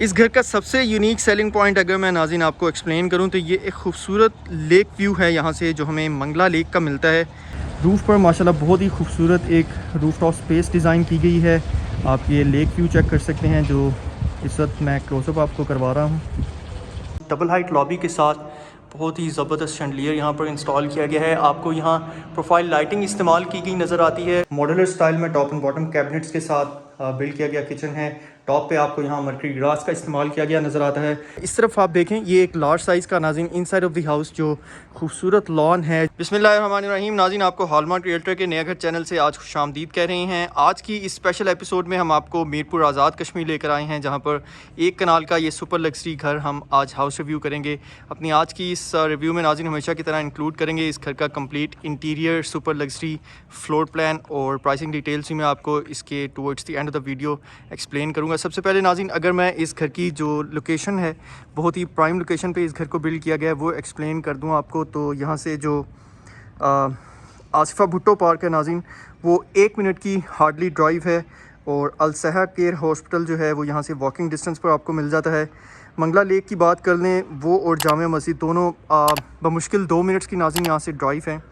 इस घर का सबसे यूनिक सेलिंग पॉइंट अगर मैं नाज़रीन आपको एक्सप्लेन करूं तो ये एक खूबसूरत लेक व्यू है यहाँ से जो हमें मंगला लेक का मिलता है। रूफ़ पर माशाल्लाह बहुत ही खूबसूरत एक रूफ टॉप स्पेस डिज़ाइन की गई है। आप ये लेक व्यू चेक कर सकते हैं जो इस वक्त मैं क्लोज़अप आपको करवा रहा हूँ। डबल हाइट लॉबी के साथ बहुत ही ज़बरदस्त शैंडलियर यहाँ पर इंस्टॉल किया गया है। आपको यहाँ प्रोफाइल लाइटिंग इस्तेमाल की गई नज़र आती है। मॉड्यूलर स्टाइल में टॉप एंड बॉटम कैबिनेट्स के साथ बिल्ड किया गया किचन है। टॉप पे आपको यहाँ मर्करी ग्रास का इस्तेमाल किया गया नज़र आता है। इस तरफ आप देखें ये एक लार्ज साइज़ का नाज़रीन इनसाइड ऑफ द हाउस जो खूबसूरत लॉन है। बिस्मिल्लाहिर्रहमानिर्रहीम नाज़रीन, आपको हॉलमार्क रियल्टर के नया घर चैनल से आज खुशामदीद कह रहे हैं। आज की इस स्पेशल एपिसोड में हम आपको मीरपुर आज़ाद कश्मीर लेकर आए हैं जहाँ पर एक कनाल का ये सुपर लग्जरी घर हम आज हाउस रिव्यू करेंगे। अपनी आज की इस रिव्यू में नाज़रीन हमेशा की तरह इंक्लूड करेंगे इस घर का complete interior, super luxury, floor plan और प्राइसिंग डिटेल्स भी मैं आपको इसके towards the end of the video explain करूँगा। सबसे पहले नाज़रीन अगर मैं इस घर की जो लोकेशन है, बहुत ही प्राइम लोकेशन पे इस घर को बिल्ड किया गया है, वो एक्सप्लेन कर दूं आपको। तो यहाँ से जो आसिफा भुट्टो पार्क है नाज़रीन, वो 1 मिनट की हार्डली ड्राइव है और अलसहा केयर हॉस्पिटल जो है वो यहाँ से वॉकिंग डिस्टेंस पर आपको मिल जाता है। मंगला लेक की बात कर लें, वो और जामिया मस्जिद दोनों बमुश्किल 2 मिनट्स की नाज़रीन यहाँ से ड्राइव हैं।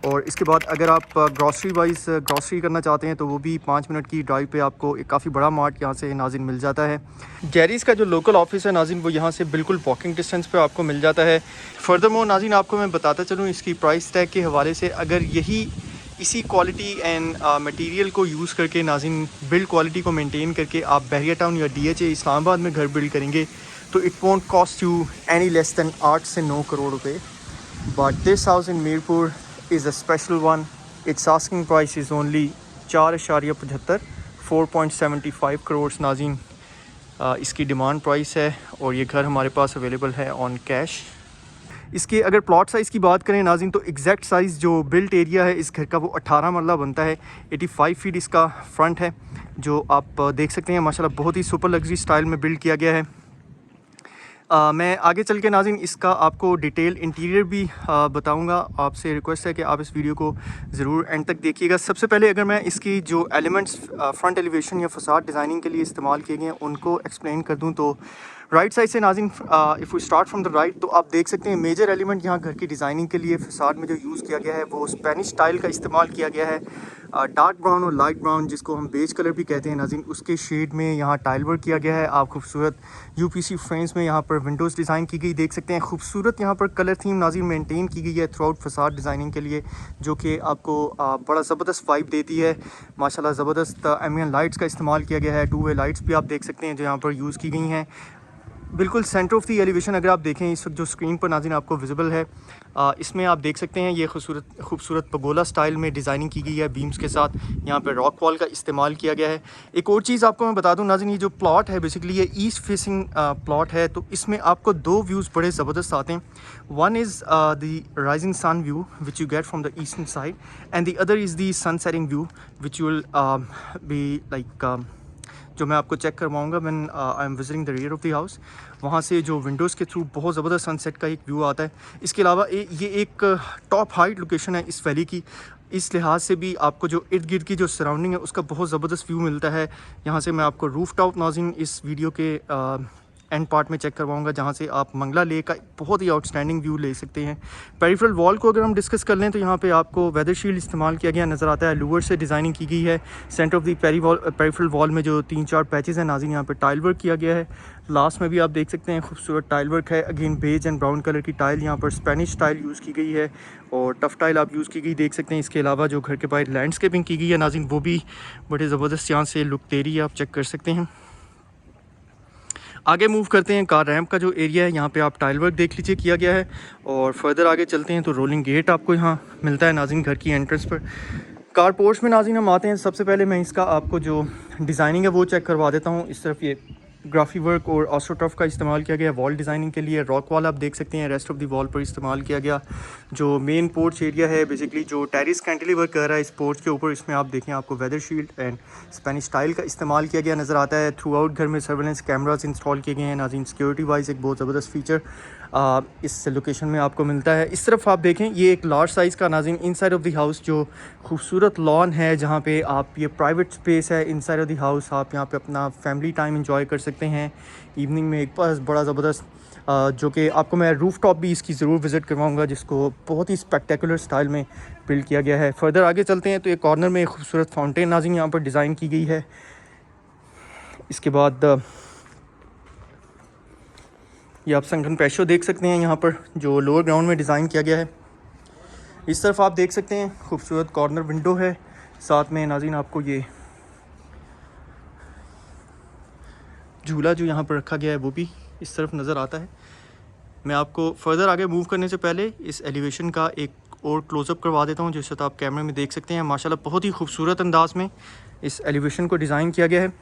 और इसके बाद अगर आप ग्रॉसरी वाइज ग्रॉसरी करना चाहते हैं तो वो भी 5 मिनट की ड्राइव पे आपको एक काफ़ी बड़ा मार्ट यहाँ से नाज़रीन मिल जाता है। गैरीज़ का जो लोकल ऑफिस है नाज़रीन, वो यहाँ से बिल्कुल वॉकिंग डिस्टेंस पे आपको मिल जाता है। फर्दरमोर नाज़रीन आपको मैं बताता चलूँ इसकी प्राइस टैग के हवाले से, अगर इसी क्वालिटी एंड मटेरियल को यूज़ करके नाज़रीन बिल्ड क्वालिटी को मेंटेन करके आप बहरिया टाउन या DHA इस्लामाबाद में घर बिल्ड करेंगे तो it won't cost you any less than 8 से 9 करोड़ रुपए। But this house in Mirpur is a special one. Its asking price is only 4.75 4.75 crore नाज़रीन इसकी डिमांड प्राइस है और ये घर हमारे पास अवेलेबल है ऑन कैश। इसके अगर प्लॉट साइज़ की बात करें नाज़रीन तो एग्जैक्ट साइज़ जो बिल्ट एरिया है इस घर का वो 18 मरला बनता है। 85 फीट इसका फ्रंट है जो आप देख सकते हैं। माशाल्लाह बहुत ही सुपर लग्जरी स्टाइल में बिल्ड किया गया है। मैं आगे चल के नाज़रीन इसका आपको डिटेल इंटीरियर भी बताऊंगा। आपसे रिक्वेस्ट है कि आप इस वीडियो को ज़रूर एंड तक देखिएगा। सबसे पहले अगर मैं इसकी जो एलिमेंट्स फ्रंट एलिवेशन या फसाड डिज़ाइनिंग के लिए इस्तेमाल किए गए हैं उनको एक्सप्लेन कर दूं तो राइट साइड से नाज़रीन if we start from the right तो आप देख सकते हैं मेजर एलिमेंट यहाँ घर की डिज़ाइनिंग के लिए फसाड में जो यूज़ किया गया है वो स्पेनिश स्टाइल का इस्तेमाल किया गया है। डार्क ब्राउन और लाइट ब्राउन जिसको हम बेज कलर भी कहते हैं नाज़रीन, उसके शेड में यहाँ टाइल वर्क किया गया है। आप खूबसूरत UPC फ्रेम्स में यहाँ पर विंडोज़ डिज़ाइन की गई देख सकते हैं। खूबसूरत यहाँ पर कलर थीम नाज़रीन मेंटेन की गई है थ्रू आउट फसाड डिज़ाइनिंग के लिए, जो कि आपको बड़ा ज़बरदस्त वाइब देती है। माशाल्लाह ज़बरदस्त एम्बिएंट लाइट्स का इस्तेमाल किया गया है। 2 वे लाइट्स भी आप देख सकते हैं जो यहाँ पर यूज़ की गई हैं। बिल्कुल सेंटर ऑफ द एलिवेशन अगर आप देखें इस वक्त जो स्क्रीन पर नाज़रीन आपको विजिबल है, इसमें आप देख सकते हैं ये खूबसूरत पगोला स्टाइल में डिज़ाइनिंग की गई है बीम्स के साथ। यहाँ पे रॉक वॉल का इस्तेमाल किया गया है। एक और चीज़ आपको मैं बता दूं नाज़रीन, ये जो प्लॉट है बेसिकली ये ईस्ट फेसिंग प्लॉट है, तो इसमें आपको 2 व्यूज़ बड़े ज़बरदस्त आते हैं। One is the rising sun view which you get from the eastern side and the other is the sun setting view which you will be like जो मैं आपको चेक करवाऊंगा when I am visiting the rear of the house. वहाँ से जो Windows के through बहुत ज़बरदस्त सनसेट का एक व्यू आता है। इसके अलावा ये एक टॉप हाइट लोकेशन है इस वैली की, इस लिहाज से भी आपको जो इर्द गिर्द की जो सराउंडिंग है उसका बहुत ज़बरदस्त व्यू मिलता है। यहाँ से मैं आपको रूफ टॉप नाज़रीन इस वीडियो के एंड पार्ट में चेक करवाऊंगा जहाँ से आप मंगला लेक का बहुत ही आउटस्टैंडिंग व्यू ले सकते हैं। पेरिफेरल वॉल को अगर हम डिस्कस कर लें तो यहाँ पे आपको वेदर शील्ड इस्तेमाल किया गया नज़र आता है। लूवर से डिज़ाइनिंग की गई है। Centre of the peripheral wall में जो 3-4 पैचेस हैं नाज़रीन यहाँ पे टाइल वर्क किया गया है। लास्ट में भी आप देख सकते हैं खूबसूरत टाइल वर्क है। Again beige and brown colour की टाइल, यहाँ पर स्पेनिश टाइल यूज़ की गई है और टफ टाइल आप यूज़ की गई देख सकते हैं। इसके अलावा जो घर के बाहर लैंडस्केपिंग की गई है नाज़रीन वो भी बड़े ज़बरदस्त यहाँ से लुक दे रही है, आप चेक कर सकते हैं। आगे मूव करते हैं। कार रैंप का जो एरिया है यहाँ पे आप टाइल वर्क देख लीजिए किया गया है और फर्दर आगे चलते हैं तो रोलिंग गेट आपको यहाँ मिलता है नाज़रीन घर की एंट्रेंस पर। कार पोर्च में नाज़रीन हम आते हैं। सबसे पहले मैं इसका आपको जो डिज़ाइनिंग है वो चेक करवा देता हूँ। इस तरफ ये ग्राफी वर्क और ऑस्ट्रोटर्फ का इस्तेमाल किया गया वॉल डिज़ाइनिंग के लिए। रॉक वॉल आप देख सकते हैं रेस्ट ऑफ द वॉल पर इस्तेमाल किया गया। जो मेन पोर्च एरिया है बेसिकली जो टेरिस कैंटिलीवर कर रहा है इस पोर्च के ऊपर, इसमें आप देखें आपको weather shield and Spanish tile का इस्तेमाल किया गया नज़र आता है। थ्रू आउट घर में सर्वेलेंस कैमरास इंस्टॉल किए गए हैं नाज़रीन। सिक्योरिटी वाइज एक बहुत ज़बरदस्त फीचर इस लोकेशन में आपको मिलता है। इस तरफ आप देखें ये एक लार्ज साइज़ का नाज़रीन इनसाइड ऑफ द हाउस जो खूबसूरत लॉन है जहाँ पे आप ये प्राइवेट स्पेस है इनसाइड ऑफ द हाउस। आप यहाँ पे अपना फैमिली टाइम एंजॉय कर सकते सकते हैं इवनिंग में एक पास बड़ा ज़बरदस्त, जो कि आपको मैं रूफ़ टॉप भी इसकी ज़रूर विज़िट करवाऊँगा, जिसको बहुत ही स्पेक्टेकुलर स्टाइल में बिल्ड किया गया है। फर्दर आगे चलते हैं तो एक कॉर्नर में एक खूबसूरत फाउंटेन नाज़रीन यहाँ पर डिज़ाइन की गई है। इसके बाद ये आप संगन पेशो देख सकते हैं यहाँ पर, जो लोअर ग्राउंड में डिज़ाइन किया गया है। इस तरफ आप देख सकते हैं खूबसूरत कॉर्नर विंडो है, साथ में नाज़रीन आपको ये झूला जो यहाँ पर रखा गया है वो भी इस तरफ नज़र आता है। मैं आपको फर्दर आगे मूव करने से पहले इस एलिवेशन का एक और क्लोज़अप करवा देता हूँ, जिससे आप कैमरे में देख सकते हैं। माशाल्लाह बहुत ही खूबसूरत अंदाज में इस एलिवेशन को डिज़ाइन किया गया है।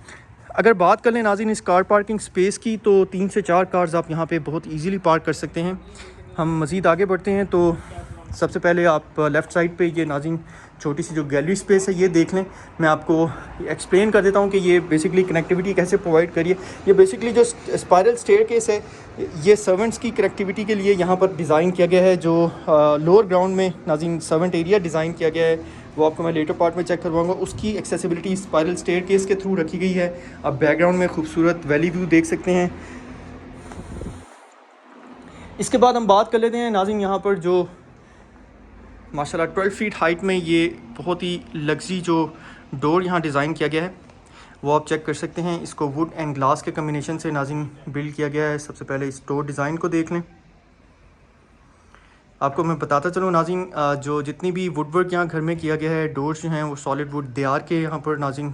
अगर बात कर लें नाज़रीन इस कार पार्किंग स्पेस की, तो 3 से 4 कार्स आप यहाँ पे बहुत इजीली पार्क कर सकते हैं। हम मज़ीद आगे बढ़ते हैं तो सबसे पहले आप लेफ़्ट साइड पे ये नाज़रीन छोटी सी जो गैलरी स्पेस है ये देख लें। मैं आपको एक्सप्लेन कर देता हूँ कि ये बेसिकली कनेक्टिविटी कैसे प्रोवाइड करिए। ये बेसिकली जो स्पायरल स्टेयरकेस है ये सर्वेंट्स की कनेक्टिविटी के लिए यहाँ पर डिज़ाइन किया गया है। जो लोअर ग्राउंड में नाज़रीन सर्वेंट एरिया डिज़ाइन किया गया है वो आपको मैं लेटर पार्ट में चेक करवाऊंगा। उसकी एक्सेसिबिलिटी स्पायरल स्टेयरकेस के थ्रू रखी गई है। आप बैकग्राउंड में खूबसूरत वैली व्यू देख सकते हैं। इसके बाद हम बात कर लेते हैं नाज़रीन यहाँ पर जो माशाल्लाह 12 फीट हाइट में ये बहुत ही लग्जरी जो डोर यहाँ डिज़ाइन किया गया है वो आप चेक कर सकते हैं। इसको वुड एंड ग्लास के कम्बिनेशन से नाज़रीन बिल्ड किया गया है। सबसे पहले इस डोर डिज़ाइन को देख लें। आपको मैं बताता चलूँ नाज़रीन, जो जितनी भी वुड वर्क यहाँ घर में किया गया है, डोर्स जो हैं वो सॉलिड वुड देआर के यहाँ पर नाज़रीन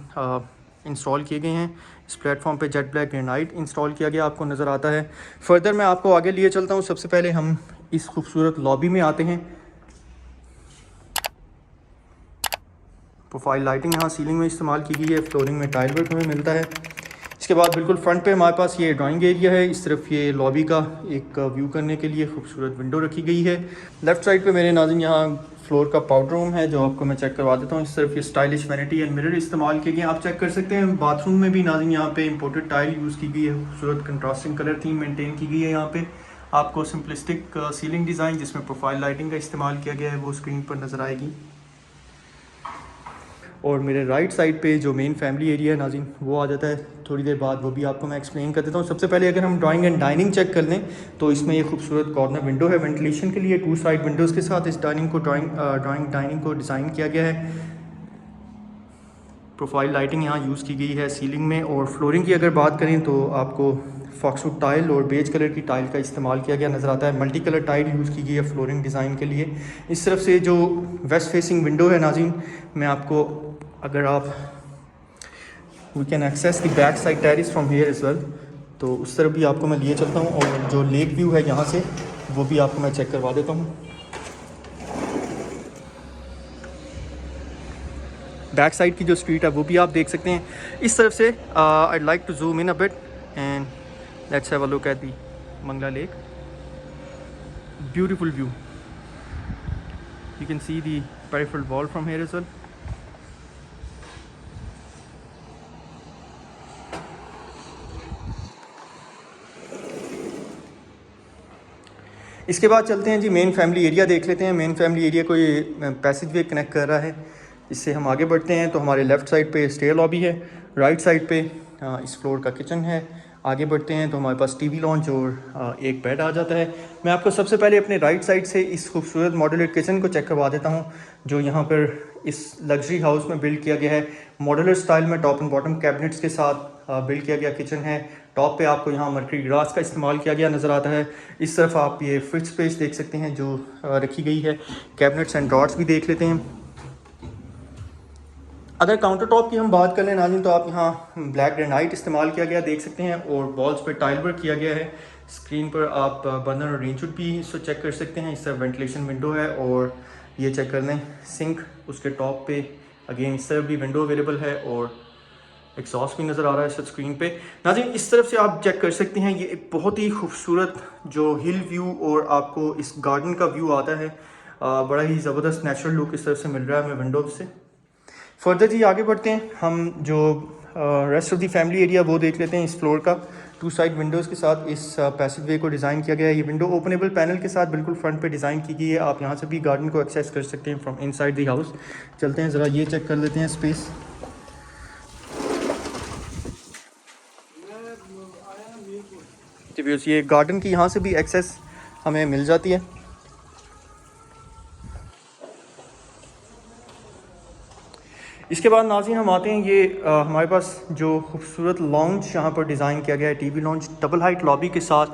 इंस्टॉल किए गए हैं। इस प्लेटफॉर्म पे जेट ब्लैक ग्रेनाइट इंस्टॉल किया गया आपको नज़र आता है। फर्दर मैं आपको आगे लिए चलता हूँ। सबसे पहले हम इस खूबसूरत लॉबी में आते हैं। प्रोफाइल लाइटिंग यहाँ सीलिंग में इस्तेमाल की गई है, फ्लोरिंग में टाइल वर्क हमें मिलता है। इसके बाद बिल्कुल फ्रंट पे हमारे पास ये ड्राइंग एरिया है। इस तरफ ये लॉबी का एक व्यू करने के लिए खूबसूरत विंडो रखी गई है। लेफ़्ट साइड पे मेरे नाज़रीन यहाँ फ्लोर का पाउडर रूम है, जो आपको मैं चेक करवा देता हूँ। इस तरफ ये स्टाइलिश वैनिटी एंड मिरर इस्तेमाल किए गए, आप चेक कर सकते हैं। बाथरूम में भी नाज़रीन यहाँ पे इंपोर्टेड टाइल यूज़ की गई है। खूबसूरत कंट्रास्टिंग कलर थीम मेनटेन की गई है। यहाँ पे आपको सिंपलिस्टिक सीलिंग डिज़ाइन जिसमें प्रोफाइल लाइटिंग का इस्तेमाल किया गया है वो स्क्रीन पर नज़र आएगी। और मेरे राइट साइड पे जो मेन फैमिली एरिया है नाज़रीन वो आ जाता है थोड़ी देर बाद, वो भी आपको मैं एक्सप्लेन कर देता हूँ। सबसे पहले अगर हम ड्राइंग एंड डाइनिंग चेक कर लें तो इसमें ये खूबसूरत कॉर्नर विंडो है वेंटिलेशन के लिए। 2 साइड विंडोज़ के साथ इस डाइनिंग को डिज़ाइन किया गया है। प्रोफाइल लाइटिंग यहाँ यूज़ की गई है सीलिंग में। और फ्लोरिंग की अगर बात करें तो आपको फॉक्सवुड टाइल और बेज कलर की टाइल का इस्तेमाल किया गया नज़र आता है। मल्टी कलर टाइल यूज़ की गई है फ्लोरिंग डिज़ाइन के लिए। इस तरफ से जो वेस्ट फेसिंग विंडो है नाज़रीन, मैं आपको अगर आप we can access the back side terrace from here as well, तो उस तरफ भी आपको मैं लिए चलता हूँ। और जो लेक व्यू है यहाँ से वो भी आपको मैं चेक करवा देता हूँ। बैक साइड की जो स्ट्रीट है वो भी आप देख सकते हैं। इस तरफ से I like to zoom in a bit and let's have a look at the Mangla lake. Beautiful view, you can see the peripheral wall from here as well. इसके बाद चलते हैं जी मेन फैमिली एरिया देख लेते हैं। मेन फैमिली एरिया को ये passage वे connect कर रहा है। इससे हम आगे बढ़ते हैं तो हमारे लेफ़्ट साइड पे स्टेयर लॉबी है, राइट साइड पे इस फ्लोर का किचन है। आगे बढ़ते हैं तो हमारे पास टीवी लॉन्च और एक बेड आ जाता है। मैं आपको सबसे पहले अपने राइट साइड से इस खूबसूरत मॉड्यूलर किचन को चेक करवा देता हूँ, जो यहाँ पर इस लग्जरी हाउस में बिल्ड किया गया है। मॉड्यूलर स्टाइल में टॉप एंड बॉटम कैबिनेट्स के साथ बिल्ड किया गया किचन है। टॉप पे आपको यहाँ मर्करी ग्रास का इस्तेमाल किया गया नज़र आता है। इस तरफ आप ये फ्रिज स्पेस देख सकते हैं जो रखी गई है। कैबिनेट्स एंड ड्रॉर्स भी देख लेते हैं। अगर काउंटर टॉप की हम बात कर लें नाज़रीन, तो आप यहाँ ब्लैक ग्रेनाइट इस्तेमाल किया गया देख सकते हैं और वॉल्स पे टाइल वर्क किया गया है। स्क्रीन पर आप बर्नर और रेंजवुड भी इसको चेक कर सकते हैं। इस तरफ वेंटिलेशन विंडो है और ये चेक कर लें सिंक, उसके टॉप पे अगेन इस तरफ भी विंडो अवेलेबल है और एग्जॉस्ट भी नज़र आ रहा है इस स्क्रीन पे। नाज़रीन इस तरफ से आप चेक कर सकते हैं, ये एक बहुत ही खूबसूरत जो हिल व्यू और आपको इस गार्डन का व्यू आता है। बड़ा ही ज़बरदस्त नेचुरल लुक इस तरफ से मिल रहा है हमें विंडो से। फर्दर जी आगे बढ़ते हैं, हम जो rest of the family area वो देख लेते हैं। इस फ्लोर का 2 साइड विंडोज़ के साथ इस पैसेज वे को डिज़ाइन किया गया है। ये विंडो ओपनेबल पैनल के साथ बिल्कुल फ्रंट पे डिज़ाइन की गई है। आप यहाँ से भी गार्डन को एक्सेस कर सकते हैं फ्रॉम इनसाइड द हाउस। चलते हैं ज़रा ये चेक कर लेते हैं स्पेस। व्यूज़ ये गार्डन की यहाँ से भी एक्सेस हमें मिल जाती है। इसके बाद नाज़रीन हम आते हैं ये हमारे पास जो खूबसूरत लॉन्च यहाँ पर डिज़ाइन किया गया है, TV launch double height lobby के साथ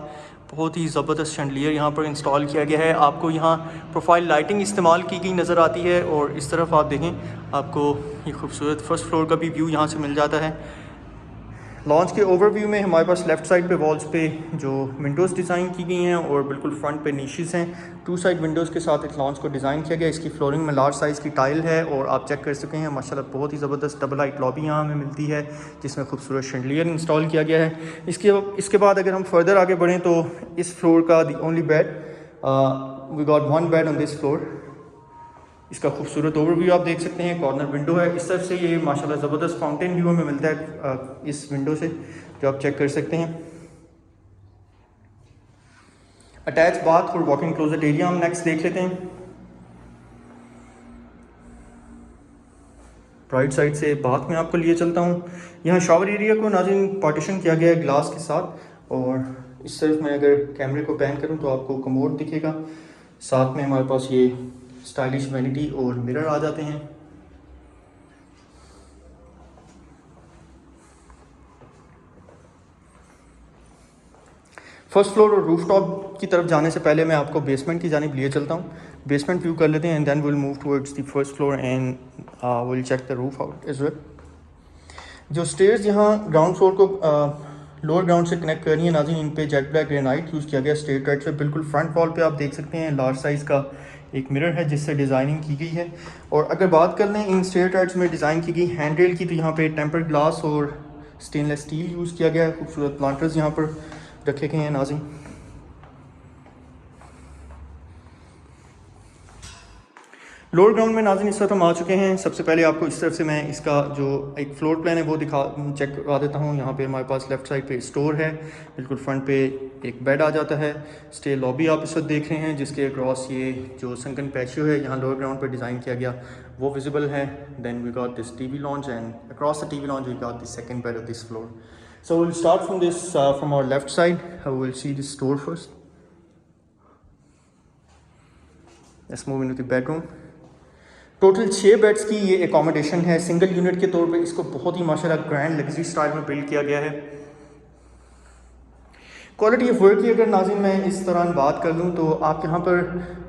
बहुत ही ज़बरदस्त शैंडलियर यहाँ पर इंस्टॉल किया गया है। आपको यहाँ प्रोफाइल लाइटिंग इस्तेमाल की गई नज़र आती है और इस तरफ आप देखें आपको ये खूबसूरत फर्स्ट फ्लोर का भी व्यू यहाँ से मिल जाता है। लॉन्च के ओवरव्यू में हमारे पास लेफ़्ट साइड पे वॉल्स पे जो विंडोज़ डिज़ाइन की गई हैं और बिल्कुल फ्रंट पे नीशेज़ हैं। 2 साइड विंडोज़ के साथ इस लॉन्च को डिज़ाइन किया गया। इसकी फ्लोरिंग में लार्ज साइज़ की टाइल है और आप चेक कर सकें हैं माशाल्लाह बहुत ही ज़बरदस्त डबल हाइट लॉबी यहाँ हमें मिलती है जिसमें खूबसूरत शैंडलियर इंस्टॉल किया गया है। इसके बाद अगर हम फर्दर आगे बढ़ें तो इस फ्लोर का the only bed we got 1 bed on this floor. इसका खूबसूरत ओवरव्यू आप देख सकते हैं। कॉर्नर विंडो है, इस तरफ से ये माशाल्लाह ज़बरदस्त फाउंटेन व्यू हमें मिलता है इस विंडो से जो आप चेक कर सकते हैं। अटैच बाथ और वॉकिंग क्लोजेट एरिया हम नेक्स्ट देख लेते हैं। राइट साइड से बाथ में आपको लिए चलता हूँ। यहाँ शावर एरिया को नाज़रीन पार्टीशन किया गया है ग्लास के साथ और इस तरफ मैं अगर कैमरे को पैन करूँ तो आपको कमोड दिखेगा। साथ में हमारे पास ये स्टाइलिश वैनिटी और मिरर आ जाते हैं। फर्स्ट फ्लोर और रूफटॉप की तरफ जाने से पहले मैं आपको बेसमेंट की जानिब लिए चलता हूँ। बेसमेंट व्यू कर लेते हैं and then will move towards the first floor and will check the roof out as well. जो स्टेयर्स यहाँ ग्राउंड फ्लोर को लोअर ग्राउंड से कनेक्ट कर रही है नाज़रीन, इन पे जेट ब्लैक ग्रेनाइट यूज़ किया गया स्टेयर टाइप से। बिल्कुल फ्रंट वॉल पे आप देख सकते हैं लार्ज साइज़ का एक मिरर है जिससे डिज़ाइनिंग की गई है। और अगर बात कर लें इन स्टेयर टाइप्स में डिज़ाइन की गई हैंड रेल की तो यहाँ पे टेम्पर्ड ग्लास और स्टेनलेस स्टील यूज़ किया गया है। खूबसूरत प्लांटर्स यहाँ पर रखे गए हैं नाज़रीन। लोअर ग्राउंड में नाज़रीन इस वक्त हम आ चुके हैं। सबसे पहले आपको इस तरफ से मैं इसका जो एक फ्लोर प्लान है वो चेक करवा देता हूँ। यहाँ पे हमारे पास लेफ़्ट साइड पे स्टोर है, बिल्कुल फ्रंट पे एक बेड आ जाता है। स्टे लॉबी आप इस वक्त देख रहे हैं जिसके अक्रॉस ये जो संकन पैशियो है यहाँ लोअर ग्राउंड पर डिज़ाइन किया गया वो विजिबल है। Then we got this TV lounge and across the TV lounge we got the second bed of this floor. So we'll start from this from our left side. We'll see the store first. Let's move into the bedroom. Total 6 beds की ये accommodation है। Single unit के तौर पे इसको बहुत ही माशाल्लाह grand luxury style में बिल्ड किया गया है। क्वालिटी ऑफ वर्क की अगर नाज़रीन मैं इस दौरान बात कर लूँ तो आप यहाँ पर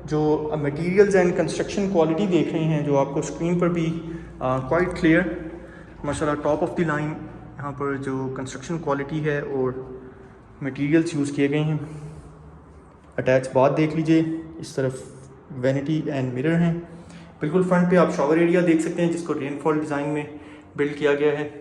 जो मटेरियल्स एंड कंस्ट्रक्शन क्वालिटी देख रहे हैं जो आपको स्क्रीन पर भी क्वाइट क्लियर माशाल्लाह टॉप ऑफ द लाइन यहाँ पर जो कंस्ट्रक्शन क्वालिटी है और मटेरियल्स यूज़ किए गए हैं। अटैच बाथ देख लीजिए, इस तरफ वैनिटी एंड मिरर हैं। बिल्कुल फ्रंट पे आप शॉवर एरिया देख सकते हैं जिसको रेनफॉल डिज़ाइन में बिल्ड किया गया है।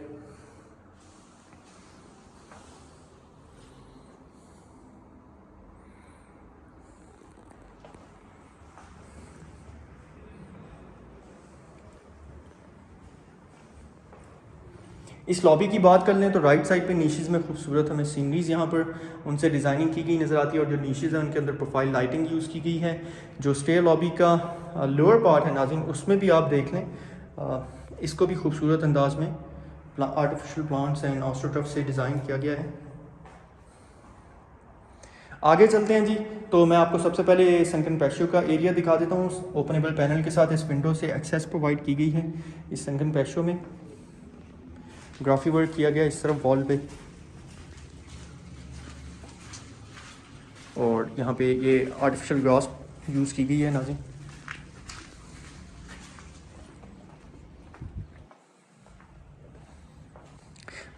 इस लॉबी की बात कर लें तो राइट साइड पे नीशेज़ में खूबसूरत हमें सीनरीज़ यहाँ पर उनसे डिज़ाइनिंग की गई नज़र आती है और जो नीशेज़ हैं उनके अंदर प्रोफाइल लाइटिंग यूज़ की गई है। जो स्टेयर लॉबी का लोअर पार्ट है नाज़रीन उसमें भी आप देख लें इसको भी खूबसूरत अंदाज में आर्टिफिशियल प्लांट्स एंड ऑस्ट्रोटर्फ से डिज़ाइन किया गया है। आगे चलते हैं जी, तो मैं आपको सबसे पहले संकन पैशियो का एरिया दिखा देता हूँ। ओपनेबल पैनल के साथ इस विंडो से एक्सेस प्रोवाइड की गई है। इस संकन पैशियो में ग्राफी वर्क किया गया इस तरफ वॉल पे और यहाँ पे ये आर्टिफिशियल ग्रास यूज़ की गई है नाज़रीन।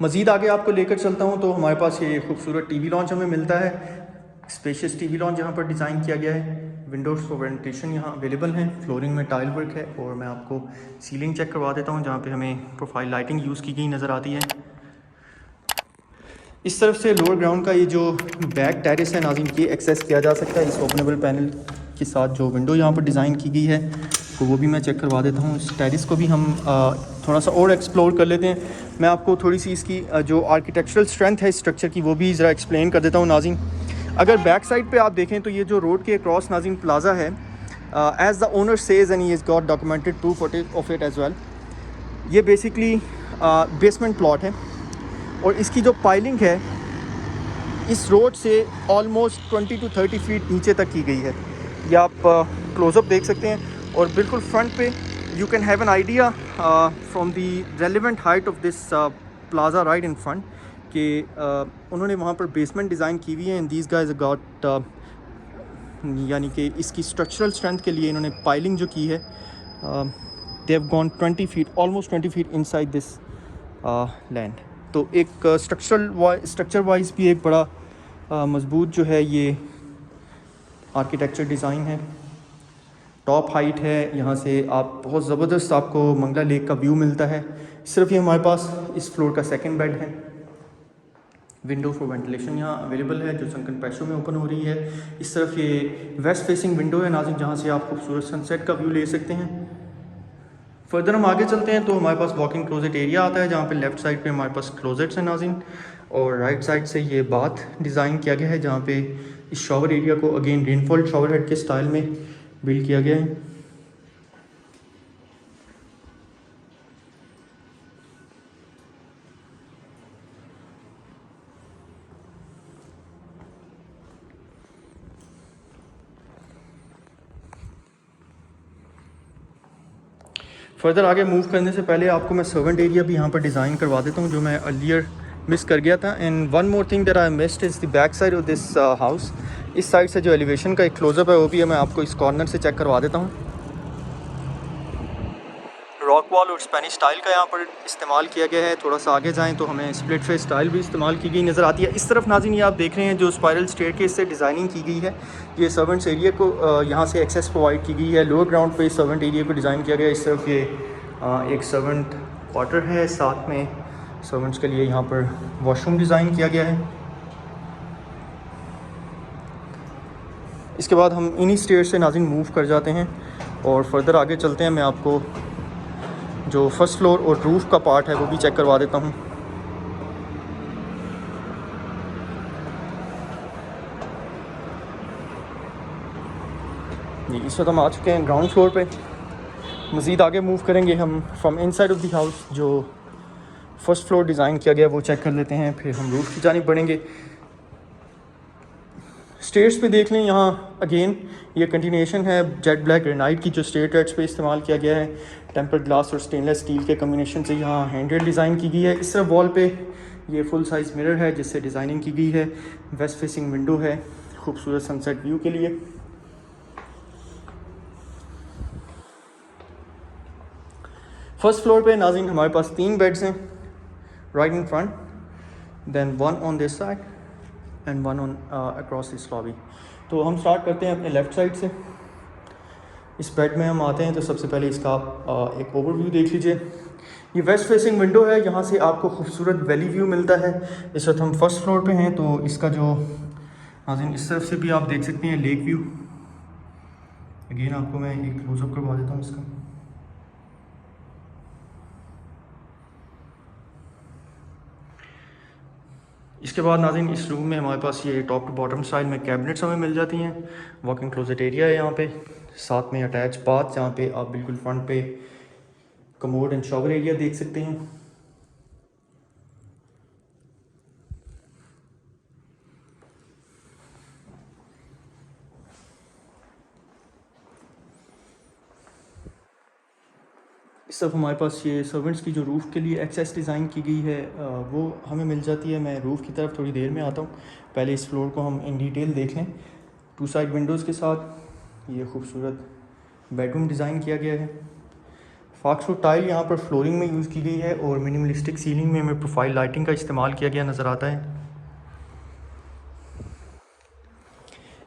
मज़ीद आगे आपको लेकर चलता हूँ तो हमारे पास ये खूबसूरत टीवी लॉन्च हमें मिलता है। स्पेशियस टीवी लॉन्च यहाँ पर डिज़ाइन किया गया है। विंडोज़ फॉर वेंटिलेशन यहाँ अवेलेबल हैं। फ्लोरिंग में टाइल वर्क है और मैं आपको सीलिंग चेक करवा देता हूँ जहाँ पे हमें प्रोफाइल लाइटिंग यूज़ की गई नज़र आती है। इस तरफ से लोअर ग्राउंड का ये जो बैक टेरेस है नाज़रीन ये एक्सेस किया जा सकता है इस ओपनेबल पैनल के साथ। जो विंडो यहाँ पर डिज़ाइन की गई है तो वो भी मैं चेक करवा देता हूँ। इस टेरेस को भी हम थोड़ा सा और एक्सप्लोर कर लेते हैं। मैं आपको थोड़ी सी इसकी जो आर्किटेक्चरल स्ट्रेंथ है स्ट्रक्चर की वो भी ज़रा एक्सप्लेन कर देता हूँ नाज़रीन। अगर बैक साइड पे आप देखें तो ये जो रोड के अक्रॉस नाज़रीन प्लाजा है as the owner says and he is got documented proof of it as well, ये बेसिकली बेसमेंट प्लॉट है और इसकी जो पाइलिंग है इस रोड से ऑलमोस्ट 20 to 30 फीट नीचे तक की गई है। ये आप क्लोज़अप देख सकते हैं। और बिल्कुल फ्रंट पे you can have an idea from the relevant height of this plaza right in front कि उन्होंने वहाँ पर बेसमेंट डिज़ाइन की हुई है। एंड दीज गाइज गॉट यानी कि इसकी स्ट्रक्चरल स्ट्रेंथ के लिए इन्होंने पाइलिंग जो की है, they have gone 20 feet, almost 20 feet inside this land. तो एक स्ट्रक्चर वाइज भी एक बड़ा मजबूत जो है ये आर्किटेक्चर डिज़ाइन है। टॉप हाइट है, यहाँ से आप बहुत ज़बरदस्त आपको मंगला लेक का व्यू मिलता है। सिर्फ ये हमारे पास इस फ्लोर का सेकंड बेड है। विंडो फॉर वेंटिलेशन यहाँ अवेलेबल है जो सनकन पैशो में ओपन हो रही है। इस तरफ ये वेस्ट फेसिंग विंडो है नाज़रीन, जहाँ से आप खूबसूरत सनसेट का व्यू ले सकते हैं। फर्दर हम आगे चलते हैं तो हमारे पास वॉकिंग क्लोजेट एरिया आता है, जहाँ पे लेफ़्ट साइड पे हमारे पास क्लोजेट्स हैं नाज़रीन, और राइट साइड से ये बाथ डिज़ाइन किया गया है, जहाँ पे इस शॉवर एरिया को अगेन रेनफॉल शॉवर हेड के स्टाइल में बिल्ड किया गया है। फर्दर आगे मूव करने से पहले आपको मैं सर्वेंट एरिया भी यहाँ पर डिज़ाइन करवा देता हूँ, जो मैं अर्लियर मिस कर गया था। And one more thing that I missed is the back side of this house. इस साइड से जो एलिवेशन का एक क्लोजअप है वो भी है, मैं आपको इस कॉर्नर से चेक करवा देता हूँ। रॉक वॉल और स्पेनिश स्टाइल का यहाँ पर इस्तेमाल किया गया है। थोड़ा सा आगे जाएँ तो हमें स्प्लिट फेस स्टाइल भी इस्तेमाल की गई नज़र आती है। इस तरफ नाज़रीन ये आप देख रहे हैं जो स्पायरल स्टेयरकेस से डिज़ाइनिंग की गई है, ये सर्वेंट्स एरिया को यहाँ से एक्सेस प्रोवाइड की गई है। लोअर ग्राउंड पे सर्वेंट एरिया को डिज़ाइन किया गया है। इस तरफ ये एक सर्वेंट क्वार्टर है, साथ में सर्वेंट्स के लिए यहाँ पर वॉशरूम डिज़ाइन किया गया है। इसके बाद हम इन्हीं स्टेयर से नाज़रीन मूव कर जाते हैं और फर्दर आगे चलते हैं। मैं आपको जो फर्स्ट फ्लोर और रूफ़ का पार्ट है वो भी चेक करवा देता हूँ। जी, इस वक्त हम आ चुके हैं ग्राउंड फ्लोर पे। मज़ीद आगे मूव करेंगे हम from inside of the house. जो फर्स्ट फ्लोर डिज़ाइन किया गया वो चेक कर लेते हैं, फिर हम रूफ़ की जानिब बढ़ेंगे। स्टेयर्स पे देख लें, यहाँ अगेन ये कंटिन्यूएशन है जेट ब्लैक ग्रेनाइट की जो स्टेयर ट्रैक्स पे इस्तेमाल किया गया है। टेम्पर्ड ग्लास और स्टेनलेस स्टील के कम्बिनेशन से यहाँ हैंडल डिज़ाइन की गई है। इस तरफ वॉल पे ये फुल साइज़ मिरर है जिससे डिज़ाइनिंग की गई है। वेस्ट फेसिंग विंडो है खूबसूरत सनसेट व्यू के लिए। फर्स्ट फ्लोर पे नाज़रीन हमारे पास 3 बेड्स हैं, right in front, then one on this side and one on across this lobby. तो हम स्टार्ट करते हैं अपने लेफ़्ट साइड से। इस बेड में हम आते हैं तो सबसे पहले इसका आप एक ओवरव्यू देख लीजिए। ये वेस्ट फेसिंग विंडो है, यहाँ से आपको खूबसूरत वैली व्यू मिलता है। इस वक्त हम फर्स्ट फ्लोर पे हैं तो इसका जो नाज़रीन इस तरफ से भी आप देख सकते हैं लेक व्यू। अगेन आपको मैं एक क्लोजअप करवा देता हूँ इसका। इसके बाद नाज़रीन इस रूम में हमारे पास ये टॉप टू बॉटम स्टाइल में कैबिनेट्स हमें मिल जाती हैं। वॉकिंग क्लोजेट एरिया है यहाँ पे, साथ में अटैच बाथ जहाँ पे आप बिल्कुल फ्रंट पे कमोड एंड शॉवर एरिया देख सकते हैं। इस तरफ हमारे पास ये सर्वेंट्स की जो रूफ़ के लिए एक्सेस डिज़ाइन की गई है वो हमें मिल जाती है। मैं रूफ़ की तरफ थोड़ी देर में आता हूँ, पहले इस फ्लोर को हम इन डिटेल देख लें। 2 साइड विंडोज़ के साथ ये खूबसूरत बेडरूम डिज़ाइन किया गया है। फॉक्सवुड टाइल यहाँ पर फ्लोरिंग में यूज़ की गई है और मिनिमलिस्टिक सीलिंग में हमें प्रोफाइल लाइटिंग का इस्तेमाल किया गया नज़र आता है।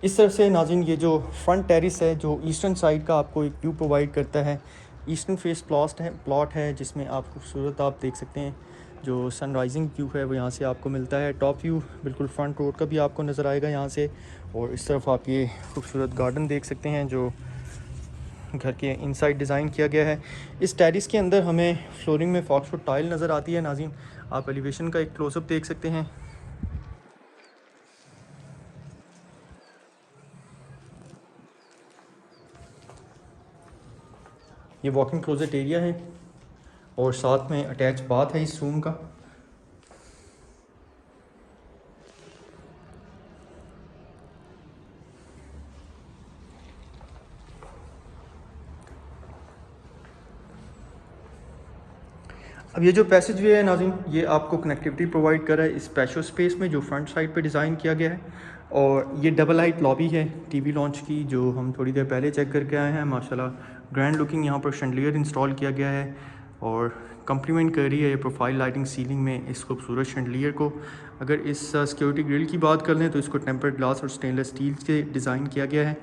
इस तरफ से नाज़रीन ये जो फ्रंट टेरिस है जो ईस्टर्न साइड का आपको एक व्यू प्रोवाइड करता है। ईस्टर्न फेस प्लॉट है जिसमें आप खूबसूरत आप देख सकते हैं जो सनराइजिंग व्यू है वो यहाँ से आपको मिलता है। टॉप व्यू बिल्कुल फ्रंट रोड का भी आपको नज़र आएगा यहाँ से। और इस तरफ आप ये खूबसूरत गार्डन देख सकते हैं जो घर के इनसाइड डिज़ाइन किया गया है। इस टेरिस के अंदर हमें फ्लोरिंग में फॉक्सवुड टाइल नज़र आती है नाज़रीन। आप एलिवेशन का एक क्लोजअप देख सकते हैं। ये वॉकिंग क्लोजेट एरिया है और साथ में अटैच बाथ है इस रूम का। अब ये जो पैसेज वे है नाज़रीन, ये आपको कनेक्टिविटी प्रोवाइड कर रहा है इस स्पेशल स्पेस में जो फ्रंट साइड पे डिज़ाइन किया गया है। और ये डबल हाइट लॉबी है टीवी लॉन्च की, जो हम थोड़ी देर पहले चेक करके आए हैं। माशाल्लाह ग्रैंड लुकिंग यहाँ पर शैंडलियर इंस्टॉल किया गया है और कम्प्लीमेंट कर रही है ये प्रोफाइल लाइटिंग सीलिंग में इस खूबसूरत शैंडलियर को। अगर इस सिक्योरिटी ग्रिल की बात कर लें तो इसको टेम्पर्ड ग्लास और स्टेनलेस स्टील से डिज़ाइन किया गया है।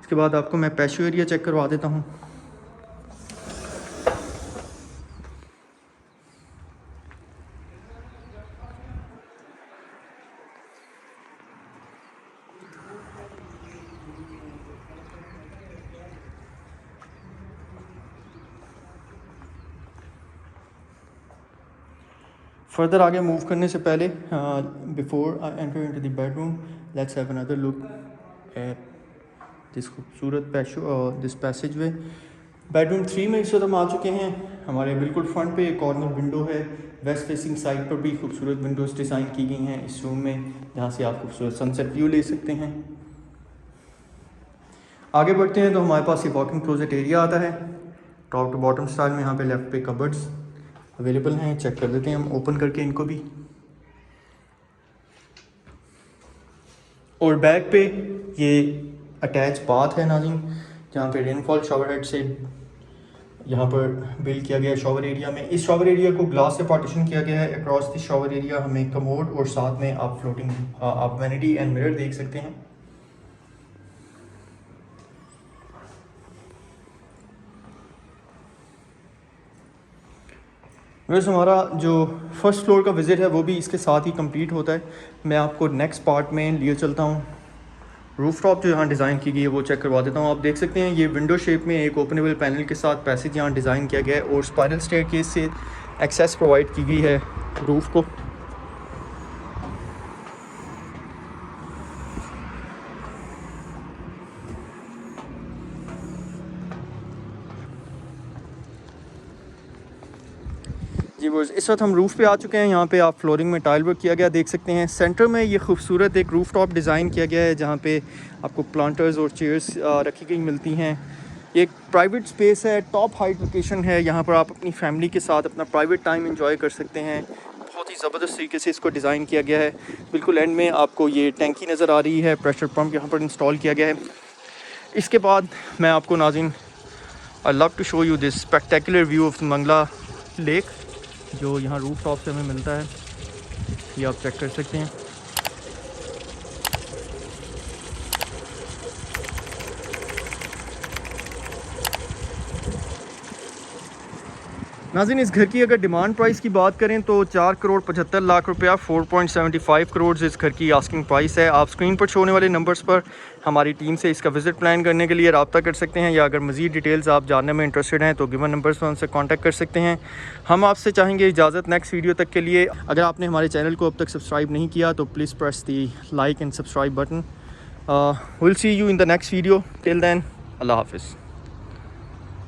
इसके बाद आपको मैं पैशो एरिया चेक करवा देता हूँ। फर्दर आगे मूव करने से पहले before I enter into the bedroom, let's have another look at this खूबसूरत दिस पैसेज वे। बेडरूम 3 में इस वक्त हम आ चुके हैं। हमारे बिल्कुल फ्रंट पे एक कॉर्नर विंडो है। वेस्ट फेसिंग साइड पर भी खूबसूरत विंडोज़ डिज़ाइन की गई हैं इस रूम में, जहाँ से आप खूबसूरत सनसेट व्यू ले सकते हैं। आगे बढ़ते हैं तो हमारे पास ये वॉकिंग क्लोजेट एरिया आता है टॉप टू बॉटम स्टाइल में। यहाँ पे लेफ़्ट पे कबर्ड्स अवेलेबल हैं, चेक कर लेते हैं हम ओपन करके इनको भी। और बैक पे ये अटैच बाथ है नाज़रीन, जहाँ पे रेनफॉल शावर हेड से यहाँ पर बिल्ड किया गया है शॉवर एरिया में। इस शॉवर एरिया को ग्लास से पार्टीशन किया गया है। अक्रॉस द शॉवर एरिया हमें कमोड और साथ में आप फ्लोटिंग आप वैनिटी एंड मिरर देख सकते हैं। वैसे हमारा जो फर्स्ट फ्लोर का विज़िट है वो भी इसके साथ ही कंप्लीट होता है। मैं आपको नेक्स्ट पार्ट में लिए चलता हूँ। रूफ टॉप जो यहाँ डिज़ाइन की गई है वो चेक करवा देता हूँ। आप देख सकते हैं ये विंडो शेप में एक ओपनेबल पैनल के साथ पैसेज यहाँ डिज़ाइन किया गया है और स्पाइरल स्टेयरकेस से एक्सेस प्रोवाइड की गई है रूफ़ को। जी वो इस वक्त हम रूफ़ पे आ चुके हैं। यहाँ पे आप फ्लोरिंग में टाइल वर्क किया गया देख सकते हैं। सेंटर में ये खूबसूरत एक रूफ़ टॉप डिज़ाइन किया गया है, जहाँ पे आपको प्लांटर्स और चेयर्स रखी गई मिलती हैं। ये एक प्राइवेट स्पेस है, टॉप हाइट लोकेशन है। यहाँ पर आप अपनी फैमिली के साथ अपना प्राइवेट टाइम एंजॉय कर सकते हैं। बहुत ही ज़बरदस्त तरीके से इसको डिज़ाइन किया गया है। बिल्कुल एंड में आपको ये टैंकी नज़र आ रही है, प्रेशर पम्प यहाँ पर इंस्टॉल किया गया है। इसके बाद मैं आपको नाज़रीन I love to show you this spectacular view of Mangla lake, जो यहाँ रूफ टॉप से हमें मिलता है। ये आप चेक कर सकते हैं। नाज़रीन इस घर की अगर डिमांड प्राइस की बात करें तो 4,75,00,000 रुपया 4.75 करोड़ इस घर की आस्किंग प्राइस है। आप स्क्रीन पर शो होने वाले नंबर्स पर हमारी टीम से इसका विज़िट प्लान करने के लिए रब्ता कर सकते हैं, या अगर मज़ीद डिटेल्स आप जानने में इंटरेस्टेड हैं तो गिवन नंबर्स पर उनसे कांटेक्ट कर सकते हैं। हम आपसे चाहेंगे इजाज़त नेक्स्ट वीडियो तक के लिए। अगर आपने हमारे चैनल को अब तक सब्सक्राइब नहीं किया तो please press the like and subscribe button. Will see you in the next video. Till then, अल्लाह हाफ़िज़।